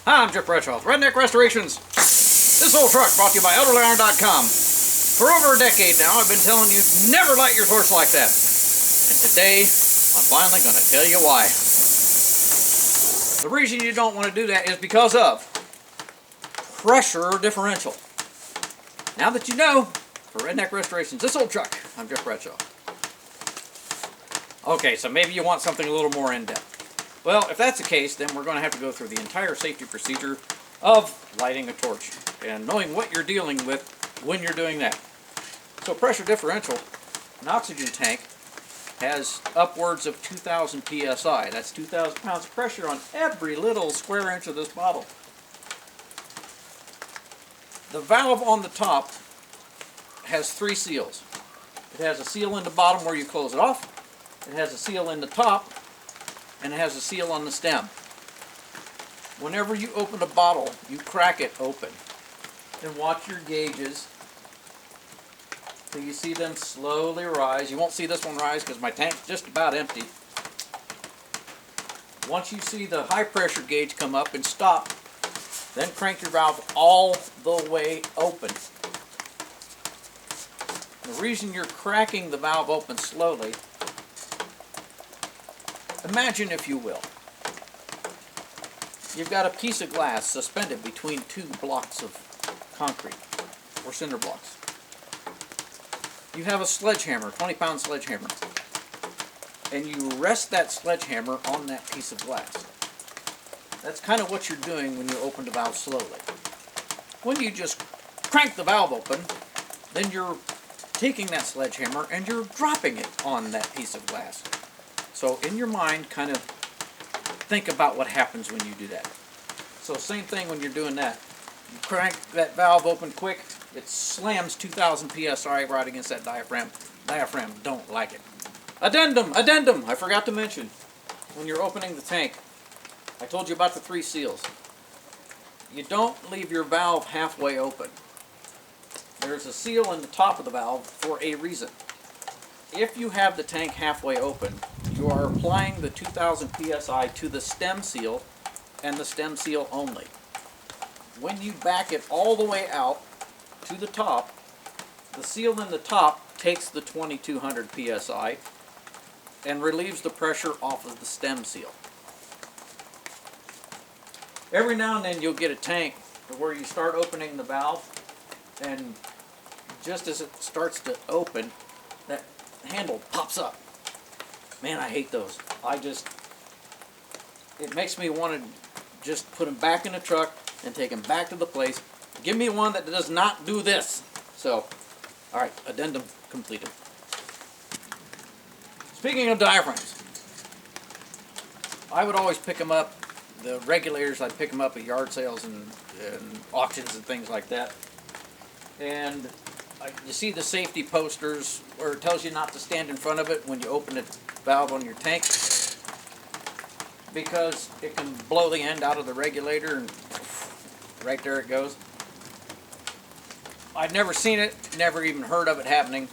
Hi, I'm Jeff Bradshaw with Redneck Restorations. This old truck brought to you by ElderlyIron.com. For over a decade now, I've been telling you never light your torch like that. And today, I'm finally going to tell you why. The reason you don't want to do that is because of pressure differential. Now that you know, for Redneck Restorations, this old truck, I'm Jeff Bradshaw. Okay, so maybe you want something a little more in-depth. Well, if that's the case, then we're going to have to go through the entire safety procedure of lighting a torch and knowing what you're dealing with when you're doing that. So pressure differential, an oxygen tank has upwards of 2,000 psi. That's 2,000 pounds of pressure on every little square inch of this bottle. The valve on the top has three seals. It has a seal in the bottom where you close it off. It has a seal in the top, and it has a seal on the stem. Whenever you open a bottle, you crack it open. Then watch your gauges till you see them slowly rise. You won't see this one rise because my tank's just about empty. Once you see the high pressure gauge come up and stop, then crank your valve all the way open. The reason you're cracking the valve open slowly, imagine, if you will, you've got a piece of glass suspended between two blocks of concrete or cinder blocks. You have a sledgehammer, 20-pound sledgehammer, and you rest that sledgehammer on that piece of glass. That's kind of what you're doing when you open the valve slowly. When you just crank the valve open, then you're taking that sledgehammer and you're dropping it on that piece of glass. So in your mind, kind of think about what happens when you do that. So same thing when you're doing that. You crank that valve open quick, it slams 2,000 psi right against that diaphragm. Diaphragm don't like it. Addendum, I forgot to mention, when you're opening the tank, I told you about the three seals. You don't leave your valve halfway open. There's a seal in the top of the valve for a reason. If you have the tank halfway open, you are applying the 2,000 psi to the stem seal and the stem seal only. When you back it all the way out to the top, the seal in the top takes the 2,200 psi and relieves the pressure off of the stem seal. Every now and then you'll get a tank where you start opening the valve, and just as it starts to open, that handle pops up. Man, I hate those. It makes me want to just put them back in the truck and take them back to the place. Give me one that does not do this. So, alright, addendum completed. Speaking of diaphragms, I would always pick them up, the regulators, I'd pick them up at yard sales and auctions and things like that. And you see the safety posters where it tells you not to stand in front of it when you open the valve on your tank, because it can blow the end out of the regulator and right there it goes. I'd never seen it, never even heard of it happening.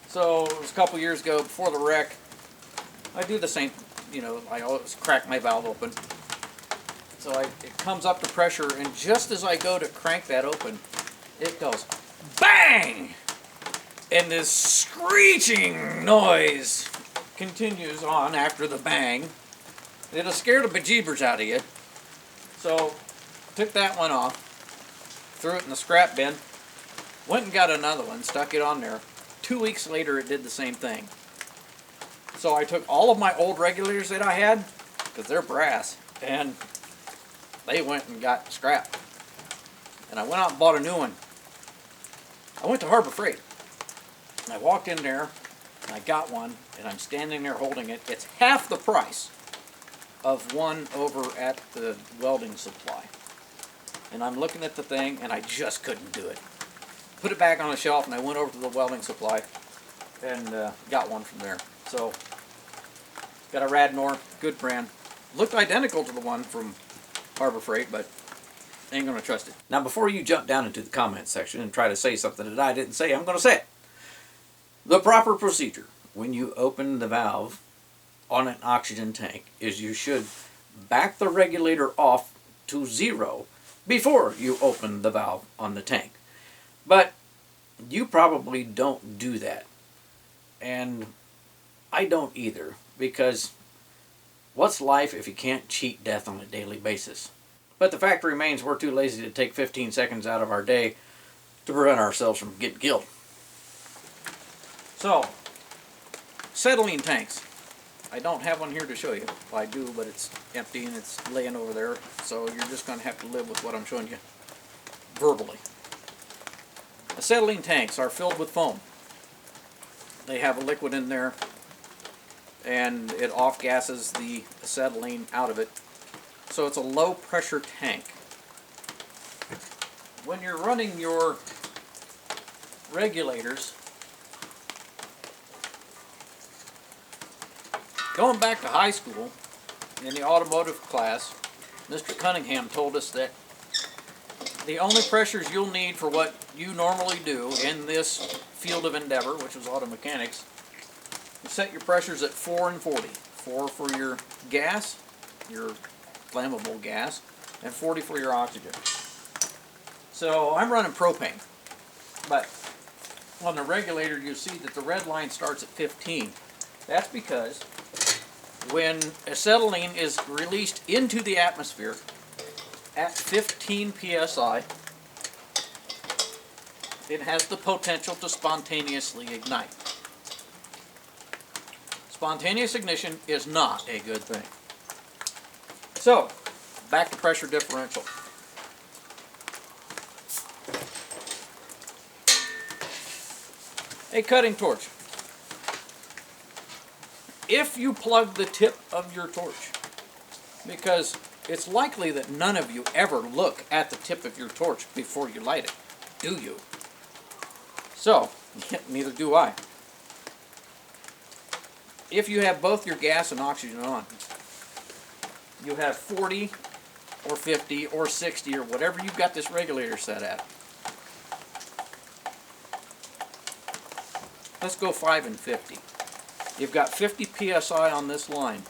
So it was a couple years ago before the wreck, I do the same, I always crack my valve open. So it comes up to pressure, and just as I go to crank that open, it goes bang! And this screeching noise continues on after the bang. It'll scare the bejeebers out of you. So, took that one off, threw it in the scrap bin, went and got another one, stuck it on there. 2 weeks later, it did the same thing. So I took all of my old regulators that I had, because they're brass, and they went and got scrapped. And I went out and bought a new one. I went to Harbor Freight. And I walked in there, and I got one, and I'm standing there holding it. It's half the price of one over at the welding supply. And I'm looking at the thing, and I just couldn't do it. Put it back on the shelf, and I went over to the welding supply and got one from there. So, got a Radnor, good brand. Looked identical to the one from Harbor Freight, but ain't gonna trust it. Now, before you jump down into the comments section and try to say something that I didn't say, I'm gonna say it. The proper procedure when you open the valve on an oxygen tank is you should back the regulator off to 0 before you open the valve on the tank. But you probably don't do that. And I don't either, because what's life if you can't cheat death on a daily basis? But the fact remains, we're too lazy to take 15 seconds out of our day to prevent ourselves from getting killed. So, acetylene tanks. I don't have one here to show you. Well, I do, but it's empty and it's laying over there. So you're just going to have to live with what I'm showing you verbally. Acetylene tanks are filled with foam. They have a liquid in there, and it off-gases the acetylene out of it. So it's a low-pressure tank. When you're running your regulators, going back to high school, in the automotive class, Mr. Cunningham told us that the only pressures you'll need for what you normally do in this field of endeavor, which is auto mechanics, you set your pressures at 4 and 40. 4 for your gas, your flammable gas, and 40 for your oxygen. So I'm running propane, but on the regulator you see that the red line starts at 15. That's because when acetylene is released into the atmosphere at 15 psi, it has the potential to spontaneously ignite. Spontaneous ignition is not a good thing. So, back to pressure differential. A cutting torch. If you plug the tip of your torch, because it's likely that none of you ever look at the tip of your torch before you light it, do you? So, neither do I. If you have both your gas and oxygen on, you have 40 or 50 or 60 or whatever you've got this regulator set at. Let's go 5 and 50. You've got 50 psi on this line.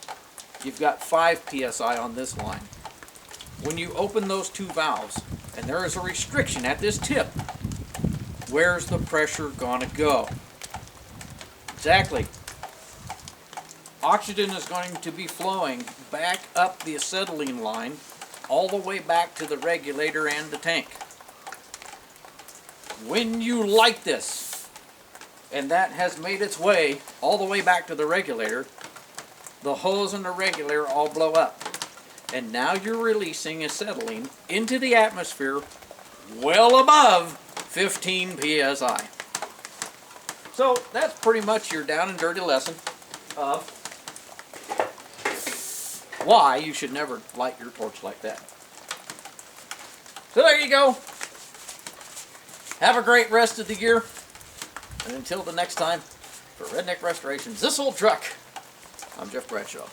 You've got 5 psi on this line. When you open those two valves, and there is a restriction at this tip, where's the pressure gonna go? Exactly. Oxygen is going to be flowing back up the acetylene line all the way back to the regulator and the tank. When you light this, and that has made its way all the way back to the regulator, the hose and the regulator all blow up. And now you're releasing acetylene into the atmosphere well above 15 psi. So that's pretty much your down and dirty lesson of why you should never light your torch like that. So there you go. Have a great rest of the year. And until the next time, for Redneck Restorations, this old truck, I'm Jeff Bradshaw.